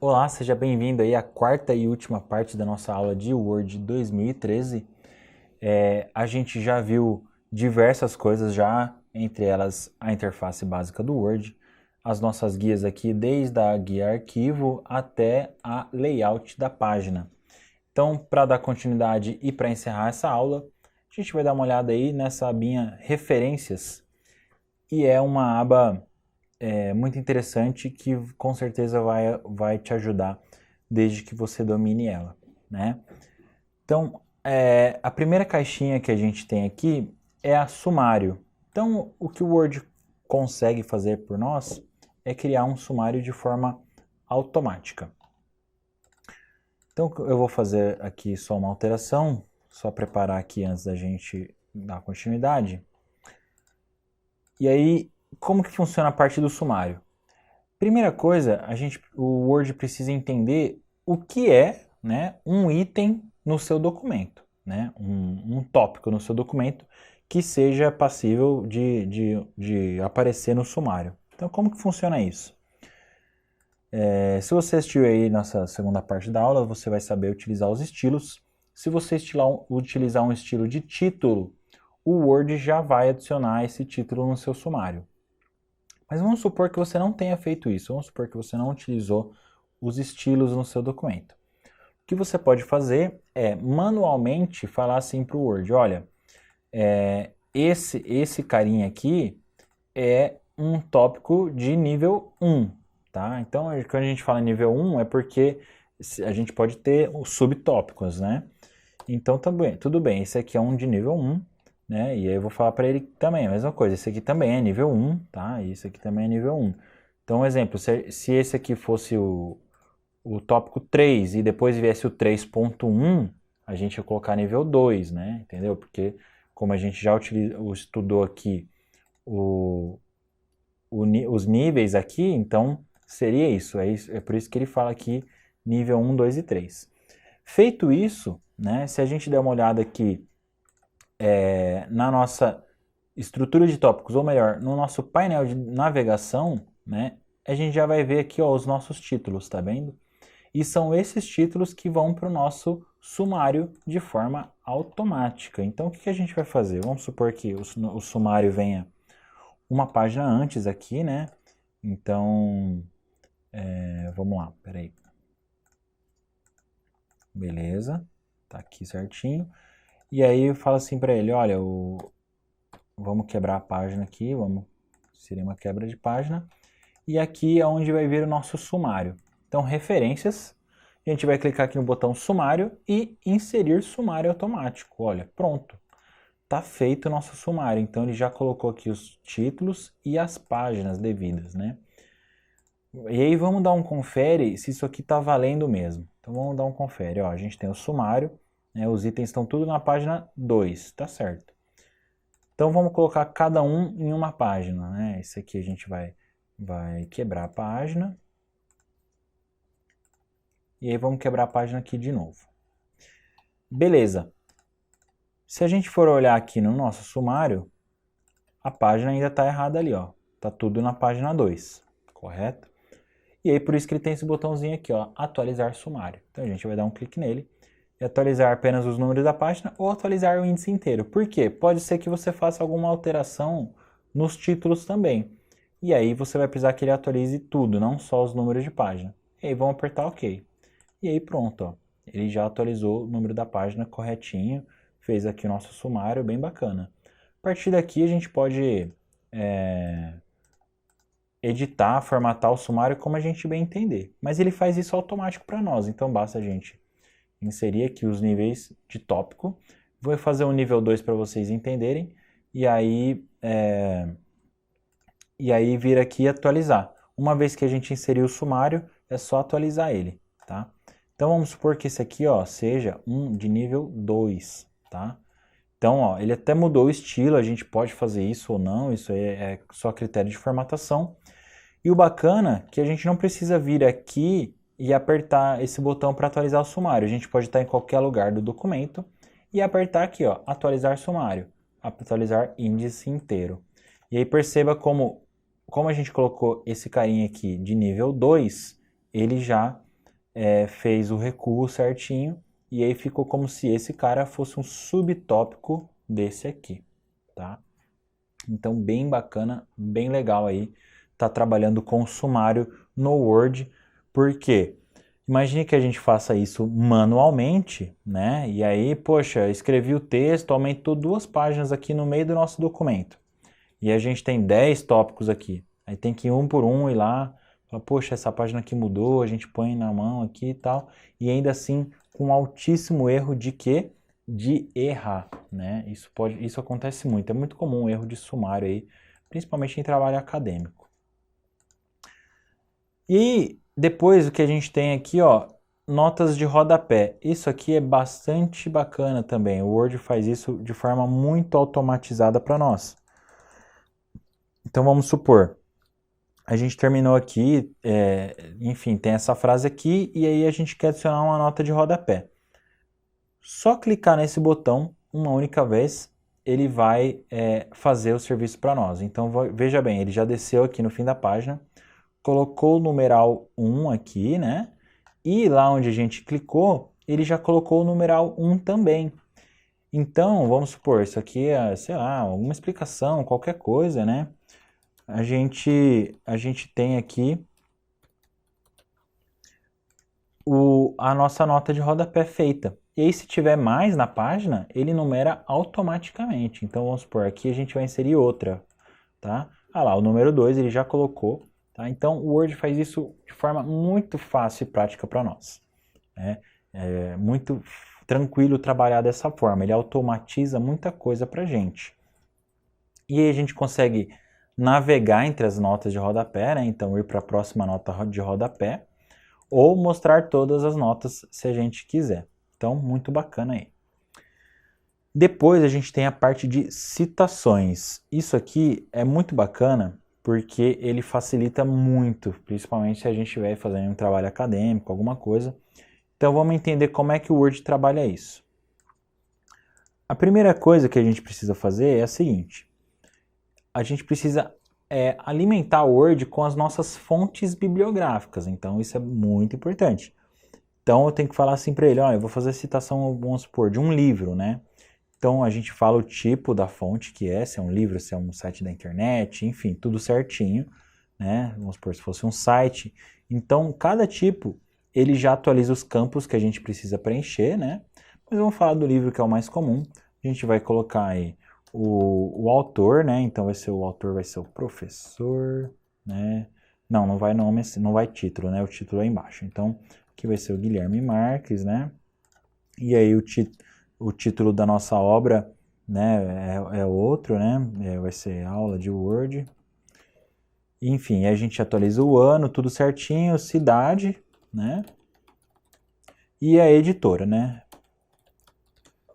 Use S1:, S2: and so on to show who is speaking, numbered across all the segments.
S1: Olá, seja bem-vindo aí à quarta e última parte da nossa aula de Word 2013. A gente já viu diversas coisas já, entre elas a interface básica do Word, as nossas guias aqui, desde a guia arquivo até a layout da página. Então, para dar continuidade e para encerrar essa aula, a gente vai dar uma olhada aí nessa abinha referências, e é uma aba muito interessante que com certeza vai te ajudar desde que você domine ela, né? Então, a primeira caixinha que a gente tem aqui é a sumário. Então, o que o Word consegue fazer por nós é criar um sumário de forma automática. Então, eu vou fazer aqui só uma alteração, só preparar aqui antes da gente dar continuidade. E aí, como que funciona a parte do sumário? Primeira coisa, o Word precisa entender o que é, né, um item no seu documento, né, um tópico no seu documento que seja passível de aparecer no sumário. Então, como que funciona isso? Se você assistiu aí nessa segunda parte da aula, você vai saber utilizar os estilos. Se você utilizar um estilo de título, o Word já vai adicionar esse título no seu sumário. Mas vamos supor que você não tenha feito isso, vamos supor que você não utilizou os estilos no seu documento. O que você pode fazer é manualmente falar assim para o Word, olha, esse carinha aqui é um tópico de nível 1, tá? Então, quando a gente fala nível 1 é porque a gente pode ter os subtópicos, né? Então, tudo bem, esse aqui é um de nível 1, né? E aí eu vou falar para ele também a mesma coisa. Esse aqui também é nível 1, tá? E esse aqui também é nível 1. Então, um exemplo, se esse aqui fosse o tópico 3 e depois viesse o 3.1, a gente ia colocar nível 2, né? Entendeu? Porque como a gente já estudou aqui os níveis aqui, então seria isso. É por isso que ele fala aqui nível 1, 2 e 3. Feito isso, né, se a gente der uma olhada aqui na nossa estrutura de tópicos, ou melhor, no nosso painel de navegação, né, a gente já vai ver aqui ó, os nossos títulos, tá vendo? E são esses títulos que vão para o nosso sumário de forma automática. Então, o que a gente vai fazer? Vamos supor que o sumário venha uma página antes aqui, né? Então, vamos lá, peraí. Beleza, tá aqui certinho. E aí eu falo assim para ele, olha, vamos quebrar a página aqui, seria uma quebra de página. E aqui é onde vai vir o nosso sumário. Então, referências, a gente vai clicar aqui no botão sumário e inserir sumário automático. Olha, pronto. Tá feito o nosso sumário. Então, ele já colocou aqui os títulos e as páginas devidas, né? E aí, vamos dar um confere se isso aqui tá valendo mesmo. Então, vamos dar um confere. Ó, a gente tem o sumário, né? Os itens estão tudo na página 2, tá certo. Então, vamos colocar cada um em uma página, né? Esse aqui a gente vai quebrar a página. E aí vamos quebrar a página aqui de novo. Beleza. Se a gente for olhar aqui no nosso sumário, a página ainda está errada ali, ó. Tá tudo na página 2, correto? E aí por isso que ele tem esse botãozinho aqui, ó, atualizar sumário. Então a gente vai dar um clique nele e atualizar apenas os números da página ou atualizar o índice inteiro. Por quê? Pode ser que você faça alguma alteração nos títulos também. E aí você vai precisar que ele atualize tudo, não só os números de página. E aí vamos apertar OK. E aí pronto, ó. Ele já atualizou o número da página corretinho, fez aqui o nosso sumário, bem bacana. A partir daqui a gente pode editar, formatar o sumário como a gente bem entender. Mas ele faz isso automático para nós, então basta a gente inserir aqui os níveis de tópico. Vou fazer o nível 2 para vocês entenderem, e aí vir aqui e atualizar. Uma vez que a gente inseriu o sumário, é só atualizar ele, tá? Então vamos supor que esse aqui, ó, seja um de nível 2, tá? Então, ó, ele até mudou o estilo, a gente pode fazer isso ou não, isso aí é só critério de formatação. E o bacana é que a gente não precisa vir aqui e apertar esse botão para atualizar o sumário. A gente pode estar em qualquer lugar do documento e apertar aqui, ó, atualizar sumário, atualizar índice inteiro. E aí perceba como a gente colocou esse carinha aqui de nível 2, ele já fez o recuo certinho, e aí ficou como se esse cara fosse um subtópico desse aqui, tá? Então, bem bacana, bem legal aí, tá trabalhando com sumário no Word, porque imagine que a gente faça isso manualmente, né? E aí, poxa, escrevi o texto, aumentou 2 páginas aqui no meio do nosso documento. E a gente tem 10 tópicos aqui. Aí tem que ir um por um ir lá, falar, poxa, essa página aqui mudou, a gente põe na mão aqui e tal. E ainda assim, com altíssimo erro de quê? De errar, né? Isso acontece muito, é muito comum um erro de sumário aí, principalmente em trabalho acadêmico. E depois o que a gente tem aqui, ó, notas de rodapé. Isso aqui é bastante bacana também. O Word faz isso de forma muito automatizada para nós. Então vamos supor, a gente terminou aqui, enfim, tem essa frase aqui e aí a gente quer adicionar uma nota de rodapé. Só clicar nesse botão uma única vez, ele vai fazer o serviço para nós. Então veja bem, ele já desceu aqui no fim da página, colocou o numeral 1 aqui, né? E lá onde a gente clicou, ele já colocou o numeral 1 também. Então, vamos supor, isso aqui é, sei lá, alguma explicação, qualquer coisa, né? A gente tem aqui a nossa nota de rodapé feita. E aí, se tiver mais na página, ele numera automaticamente. Então, vamos supor, aqui a gente vai inserir outra, tá? Ah lá, o número 2 ele já colocou, tá? Então, o Word faz isso de forma muito fácil e prática para nós, né? É muito tranquilo trabalhar dessa forma, ele automatiza muita coisa para a gente. E aí a gente consegue navegar entre as notas de rodapé, né? Então ir para a próxima nota de rodapé, ou mostrar todas as notas se a gente quiser. Então, muito bacana aí. Depois a gente tem a parte de citações. Isso aqui é muito bacana porque ele facilita muito, principalmente se a gente estiver fazendo um trabalho acadêmico, alguma coisa. Então vamos entender como é que o Word trabalha isso. A primeira coisa que a gente precisa fazer é a seguinte. A gente precisa alimentar o Word com as nossas fontes bibliográficas. Então isso é muito importante. Então eu tenho que falar assim para ele, ó, eu vou fazer citação, vamos supor, de um livro, né? Então a gente fala o tipo da fonte que é, se é um livro, se é um site da internet, enfim, tudo certinho, né? Vamos supor, se fosse um site. Então cada tipo, ele já atualiza os campos que a gente precisa preencher, né? Mas vamos falar do livro que é o mais comum. A gente vai colocar aí o autor, né? Então o autor vai ser o professor, né? Não vai nome, não vai título, né? O título é embaixo. Então aqui vai ser o Guilherme Marques, né? E aí o título da nossa obra, né, é outro, né? Vai ser aula de Word. Enfim, a gente atualiza o ano, tudo certinho, cidade, né? E a editora, né?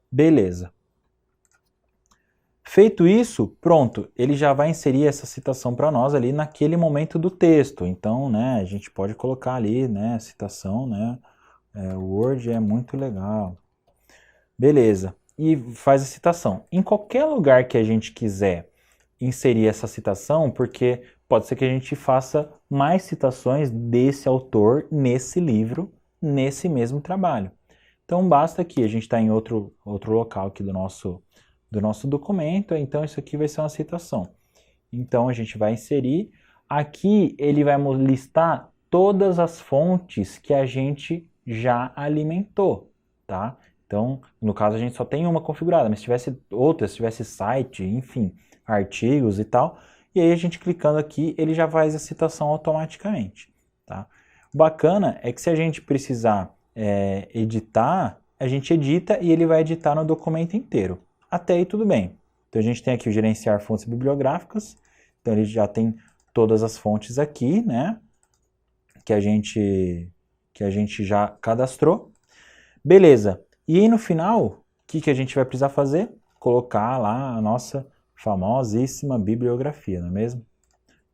S1: Beleza. Feito isso, pronto, ele já vai inserir essa citação para nós ali naquele momento do texto. Então, né, a gente pode colocar ali, né, citação, né? O Word é muito legal. Beleza. E faz a citação. Em qualquer lugar que a gente quiser inserir essa citação, porque pode ser que a gente faça mais citações desse autor nesse livro, nesse mesmo trabalho. Então basta que a gente está em outro local aqui do nosso documento, então isso aqui vai ser uma citação. Então a gente vai inserir, aqui ele vai listar todas as fontes que a gente já alimentou, tá? Então, no caso a gente só tem uma configurada, mas se tivesse outra, se tivesse site, enfim, artigos e tal, e aí a gente clicando aqui, ele já faz a citação automaticamente, tá? O bacana é que se a gente precisar editar, a gente edita e ele vai editar no documento inteiro. Até aí tudo bem. Então a gente tem aqui o gerenciar fontes bibliográficas, então ele já tem todas as fontes aqui, né? Que a gente já cadastrou. Beleza. E aí no final, o que a gente vai precisar fazer? Colocar lá a nossa famosíssima bibliografia, não é mesmo?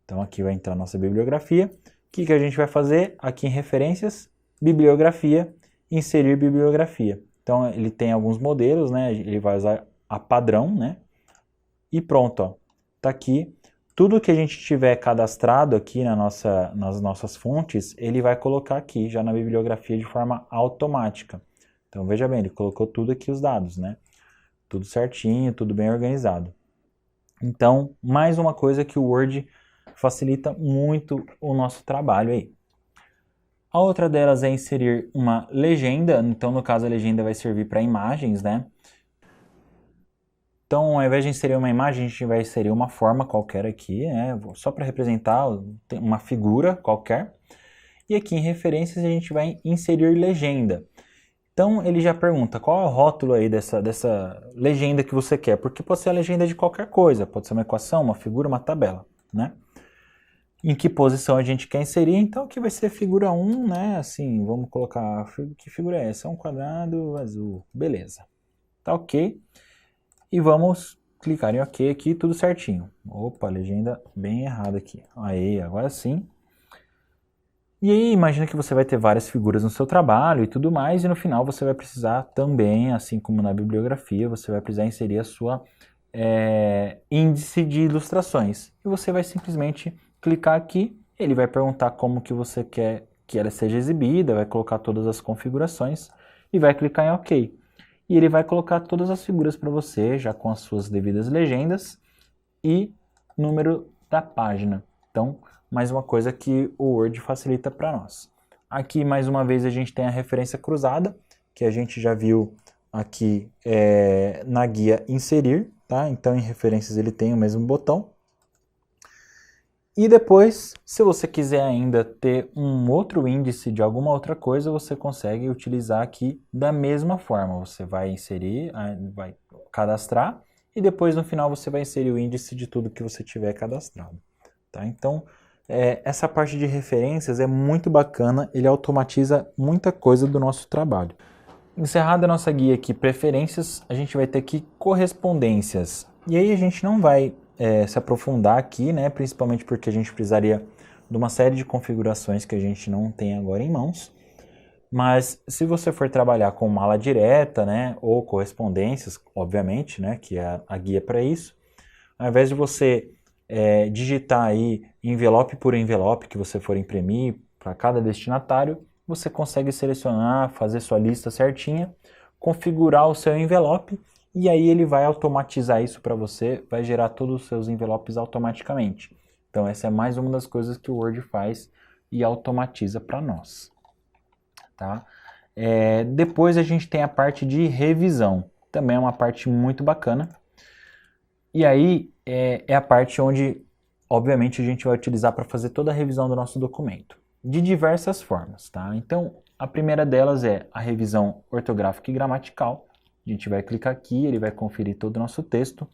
S1: Então aqui vai entrar a nossa bibliografia. O que a gente vai fazer? Aqui em referências, bibliografia, inserir bibliografia. Então ele tem alguns modelos, né? Ele vai usar a padrão, né? E pronto, ó. Tá aqui tudo que a gente tiver cadastrado aqui nas nossas fontes, ele vai colocar aqui já na bibliografia de forma automática. Então veja bem, ele colocou tudo aqui os dados, né? Tudo certinho, tudo bem organizado. Então, mais uma coisa que o Word facilita muito o nosso trabalho aí. A outra delas é inserir uma legenda, então no caso a legenda vai servir para imagens, né? Então, ao invés de inserir uma imagem, a gente vai inserir uma forma qualquer aqui, né? Só para representar uma figura qualquer. E aqui em referências a gente vai inserir legenda. Então ele já pergunta qual é o rótulo aí dessa legenda que você quer, porque pode ser a legenda de qualquer coisa, pode ser uma equação, uma figura, uma tabela, né? Em que posição a gente quer inserir, então aqui vai ser figura 1, né? Assim, vamos colocar, que figura é essa? É um quadrado azul, beleza. Tá ok. E vamos clicar em OK aqui, tudo certinho. Opa, legenda bem errada aqui. Aí, agora sim. E aí, imagina que você vai ter várias figuras no seu trabalho e tudo mais, e no final você vai precisar também, assim como na bibliografia, você vai precisar inserir a sua índice de ilustrações. E você vai simplesmente clicar aqui, ele vai perguntar como que você quer que ela seja exibida, vai colocar todas as configurações e vai clicar em OK. E ele vai colocar todas as figuras para você, já com as suas devidas legendas e número da página. Então, mais uma coisa que o Word facilita para nós. Aqui, mais uma vez, a gente tem a referência cruzada, que a gente já viu aqui na guia inserir, tá? Então, em referências ele tem o mesmo botão. E depois, se você quiser ainda ter um outro índice de alguma outra coisa, você consegue utilizar aqui da mesma forma. Você vai inserir, vai cadastrar, e depois no final você vai inserir o índice de tudo que você tiver cadastrado. Tá? Então, essa parte de referências é muito bacana, ele automatiza muita coisa do nosso trabalho. Encerrada a nossa guia aqui, preferências, a gente vai ter aqui correspondências. E aí a gente não vai se aprofundar aqui, né? Principalmente porque a gente precisaria de uma série de configurações que a gente não tem agora em mãos. Mas se você for trabalhar com mala direta, né, ou correspondências, obviamente, né, que é a guia para isso, ao invés de você digitar aí envelope por envelope que você for imprimir para cada destinatário, você consegue selecionar, fazer sua lista certinha, configurar o seu envelope e aí ele vai automatizar isso para você, vai gerar todos os seus envelopes automaticamente. Então essa é mais uma das coisas que o Word faz e automatiza para nós. Tá? Depois a gente tem a parte de revisão, também é uma parte muito bacana. E aí é a parte onde, obviamente, a gente vai utilizar para fazer toda a revisão do nosso documento, de diversas formas. Tá? Então, a primeira delas é a revisão ortográfica e gramatical. A gente vai clicar aqui, ele vai conferir todo o nosso texto.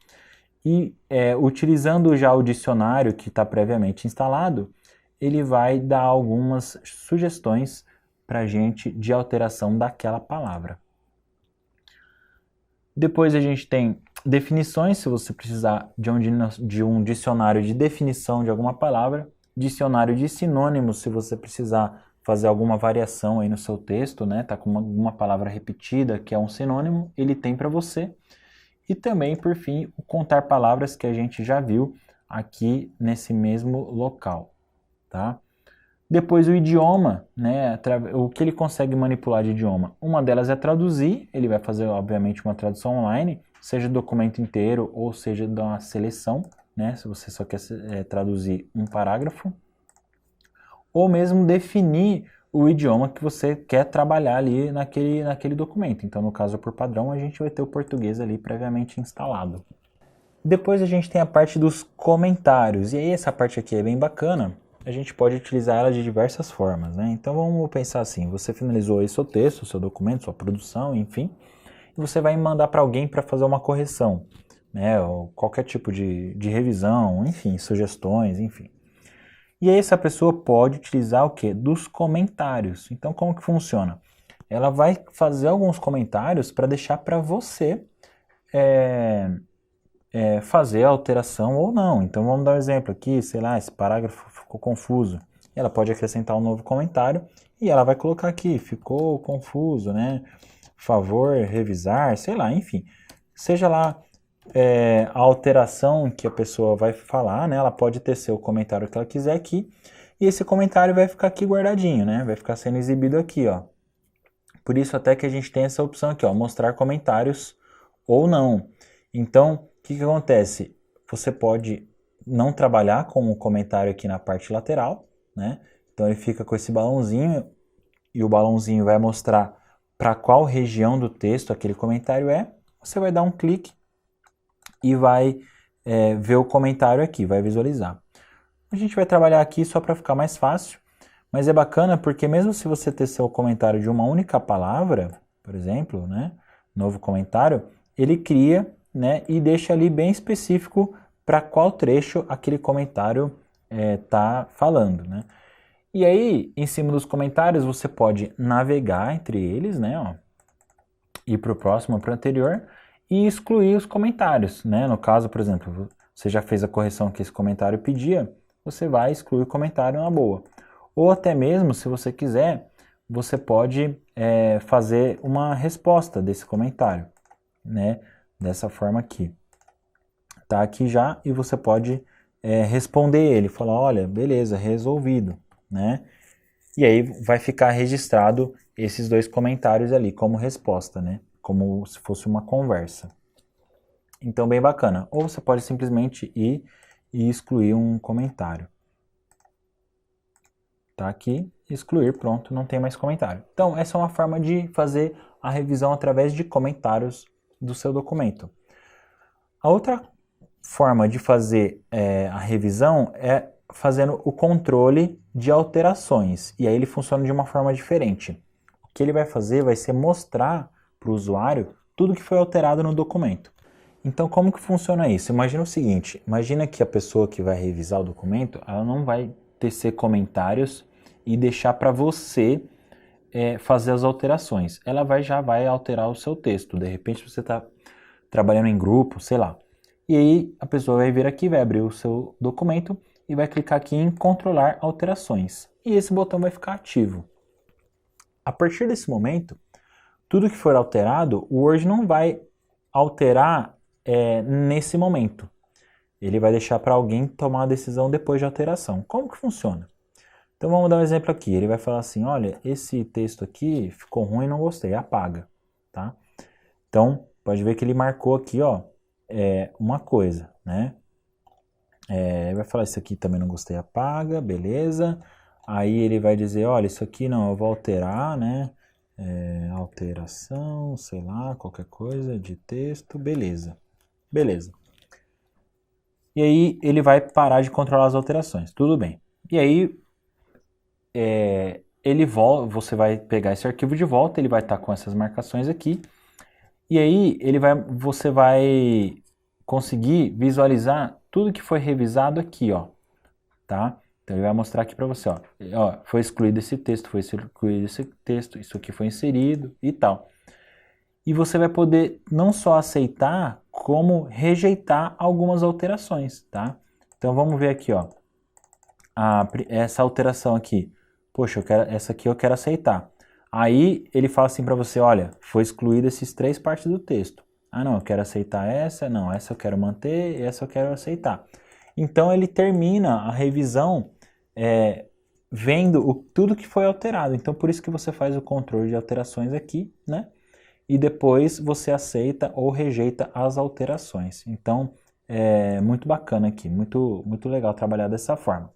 S1: E utilizando já o dicionário que está previamente instalado, ele vai dar algumas sugestões para a gente de alteração daquela palavra. Depois a gente tem definições, se você precisar de um dicionário de definição de alguma palavra. Dicionário de sinônimos, se você precisar fazer alguma variação aí no seu texto, né? Tá com alguma palavra repetida que é um sinônimo, ele tem para você. E também, por fim, o contar palavras que a gente já viu aqui nesse mesmo local, tá? Depois o idioma, né? O que ele consegue manipular de idioma? Uma delas é traduzir, ele vai fazer, obviamente, uma tradução online, seja do documento inteiro ou seja de uma seleção, né? Se você só quer traduzir um parágrafo. Ou mesmo definir o idioma que você quer trabalhar ali naquele documento. Então, no caso, por padrão, a gente vai ter o português ali previamente instalado. Depois a gente tem a parte dos comentários, e aí essa parte aqui é bem bacana, a gente pode utilizar ela de diversas formas, né? Então vamos pensar assim, você finalizou aí seu texto, seu documento, sua produção, enfim, e você vai mandar para alguém para fazer uma correção, né? Ou qualquer tipo de revisão, enfim, sugestões, enfim. E aí essa pessoa pode utilizar o quê? Dos comentários. Então como que funciona? Ela vai fazer alguns comentários para deixar para você fazer a alteração ou não. Então vamos dar um exemplo aqui, sei lá, esse parágrafo ficou confuso. Ela pode acrescentar um novo comentário e ela vai colocar aqui, ficou confuso, né? Favor revisar, sei lá, enfim. Seja lá a alteração que a pessoa vai falar, né? Ela pode tecer o comentário que ela quiser aqui, e esse comentário vai ficar aqui guardadinho, né? Vai ficar sendo exibido aqui, ó. Por isso até que a gente tem essa opção aqui, ó, mostrar comentários ou não. Então, o que acontece? Você pode não trabalhar com o comentário aqui na parte lateral, né? Então ele fica com esse balãozinho e o balãozinho vai mostrar para qual região do texto aquele comentário é. Você vai dar um clique e vai ver o comentário aqui, vai visualizar. A gente vai trabalhar aqui só para ficar mais fácil, mas é bacana porque mesmo se você tecer o comentário de uma única palavra, por exemplo, né, novo comentário, ele cria, né, e deixa ali bem específico para qual trecho aquele comentário está falando, né. E aí, em cima dos comentários, você pode navegar entre eles, né, ó, ir para o próximo, para o anterior, e excluir os comentários, né? No caso, por exemplo, você já fez a correção que esse comentário pedia, você vai excluir o comentário na boa. Ou até mesmo, se você quiser, você pode fazer uma resposta desse comentário, né? Dessa forma aqui. Tá aqui já e você pode responder ele, falar, olha, beleza, resolvido, né? E aí vai ficar registrado esses dois comentários ali como resposta, né? Como se fosse uma conversa. Então, bem bacana. Ou você pode simplesmente ir e excluir um comentário. Tá aqui, excluir, pronto, não tem mais comentário. Então, essa é uma forma de fazer a revisão através de comentários do seu documento. A outra forma de fazer a revisão é fazendo o controle de alterações. E aí ele funciona de uma forma diferente. O que ele vai fazer vai ser mostrar para o usuário tudo que foi alterado no documento. Então, como que funciona isso? Imagina o seguinte, imagina que a pessoa que vai revisar o documento, ela não vai tecer comentários e deixar para você fazer as alterações. Ela já vai alterar o seu texto. De repente você está trabalhando em grupo, sei lá. E aí a pessoa vai vir aqui, vai abrir o seu documento e vai clicar aqui em controlar alterações. E esse botão vai ficar ativo. A partir desse momento, tudo que for alterado, o Word não vai alterar nesse momento. Ele vai deixar para alguém tomar a decisão depois de alteração. Como que funciona? Então vamos dar um exemplo aqui. Ele vai falar assim, olha, esse texto aqui ficou ruim, não gostei, apaga. Tá? Então, pode ver que ele marcou aqui, ó, uma coisa, né? Ele vai falar, isso aqui também não gostei, apaga, beleza. Aí ele vai dizer, olha, isso aqui não, eu vou alterar, né? Alteração, sei lá, qualquer coisa de texto, beleza. Beleza. E aí ele vai parar de controlar as alterações, tudo bem. E aí você vai pegar esse arquivo de volta, ele vai estar com essas marcações aqui. E aí você vai conseguir visualizar tudo que foi revisado aqui, ó, tá? Então ele vai mostrar aqui para você, ó, foi excluído esse texto, foi excluído esse texto, isso aqui foi inserido e tal. E você vai poder não só aceitar, como rejeitar algumas alterações, tá? Então vamos ver aqui, ó, essa alteração aqui. Poxa, essa aqui eu quero aceitar. Aí ele fala assim para você, olha, foi excluído esses 3 partes do texto. Ah, não, eu quero aceitar essa, não, essa eu quero manter, essa eu quero aceitar. Então ele termina a revisão vendo tudo que foi alterado. Então por isso que você faz o controle de alterações aqui, né? E depois você aceita ou rejeita as alterações. Então é muito bacana aqui, muito, muito legal trabalhar dessa forma.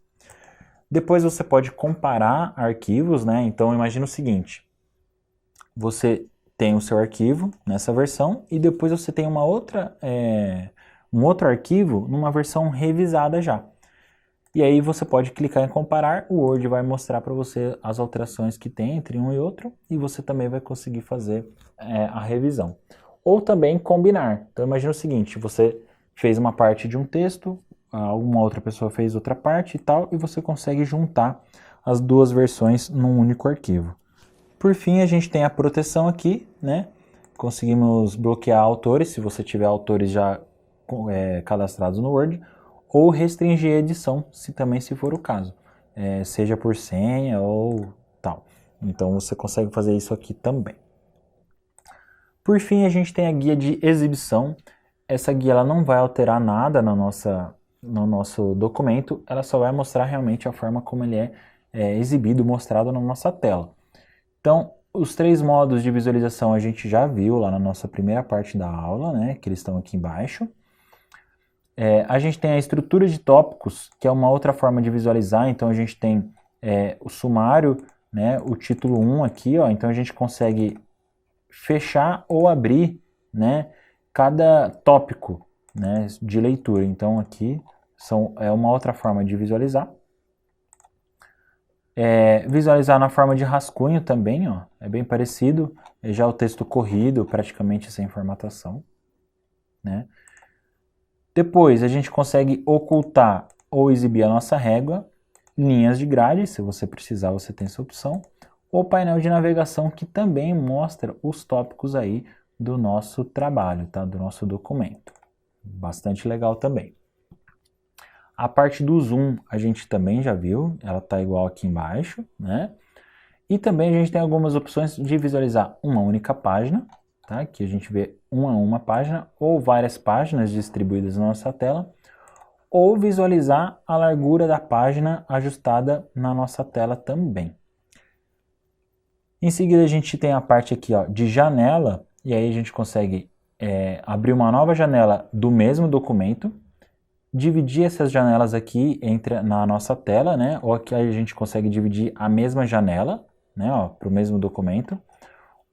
S1: Depois você pode comparar arquivos, né? Então imagina o seguinte, você tem o seu arquivo nessa versão e depois você tem um outro arquivo numa versão revisada já. E aí você pode clicar em comparar, o Word vai mostrar para você as alterações que tem entre um e outro e você também vai conseguir fazer a revisão. Ou também combinar. Então imagina o seguinte, você fez uma parte de um texto, alguma outra pessoa fez outra parte e tal, e você consegue juntar as duas versões num único arquivo. Por fim, a gente tem a proteção aqui, né? Conseguimos bloquear autores, se você tiver autores já cadastrados no Word, ou restringir a edição, se for o caso, seja por senha ou tal. Então você consegue fazer isso aqui também. Por fim, a gente tem a guia de exibição. essa guia ela não vai alterar nada no nosso documento, ela só vai mostrar realmente a forma como ele é exibido, mostrado na nossa tela. Então, os 3 modos de visualização a gente já viu lá na nossa primeira parte da aula, né, que eles estão aqui embaixo. A gente tem a estrutura de tópicos, que é uma outra forma de visualizar, então a gente tem o sumário, né, o título 1 aqui, ó, então a gente consegue fechar ou abrir, né, cada tópico, né, de leitura. Então aqui é uma outra forma de visualizar. Visualizar na forma de rascunho também, ó, é bem parecido, já o texto corrido, praticamente sem formatação, né. Depois a gente consegue ocultar ou exibir a nossa régua, linhas de grade, se você precisar você tem essa opção, ou painel de navegação que também mostra os tópicos aí do nosso trabalho, tá? Do nosso documento. Bastante legal também. A parte do zoom a gente também já viu, ela está igual aqui embaixo, né? E também a gente tem algumas opções de visualizar uma única página, tá? Aqui a gente vê uma página ou várias páginas distribuídas na nossa tela, ou visualizar a largura da página ajustada na nossa tela também. Em seguida a gente tem a parte aqui, ó, de janela, e aí a gente consegue abrir uma nova janela do mesmo documento, dividir essas janelas aqui na nossa tela, né? Ou aqui a gente consegue dividir a mesma janela, né, para o mesmo documento,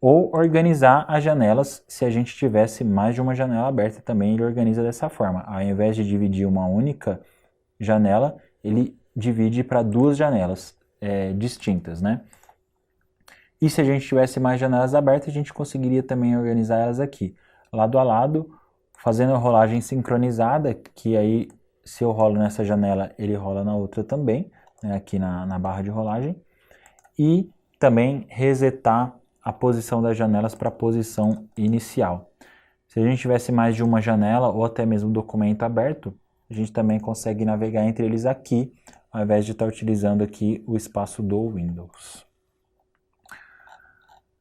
S1: ou organizar as janelas. Se a gente tivesse mais de uma janela aberta também, ele organiza dessa forma. Ao invés de dividir uma única janela, ele divide para 2 janelas distintas, né? E se a gente tivesse mais janelas abertas, a gente conseguiria também organizar elas aqui, lado a lado, fazendo a rolagem sincronizada, que aí se eu rolo nessa janela, ele rola na outra também, né, aqui na barra de rolagem. E também resetar a posição das janelas para a posição inicial. Se a gente tivesse mais de uma janela ou até mesmo documento aberto, a gente também consegue navegar entre eles aqui, ao invés de estar utilizando aqui o espaço do Windows.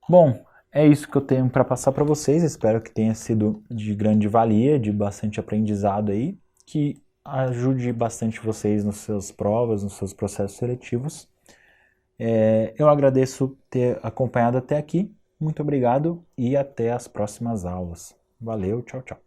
S1: Bom, é isso que eu tenho para passar para vocês. Espero que tenha sido de grande valia, de bastante aprendizado aí, que ajude bastante vocês nas suas provas, nos seus processos seletivos. Eu agradeço ter acompanhado até aqui. Muito obrigado e até as próximas aulas. Valeu, tchau, tchau.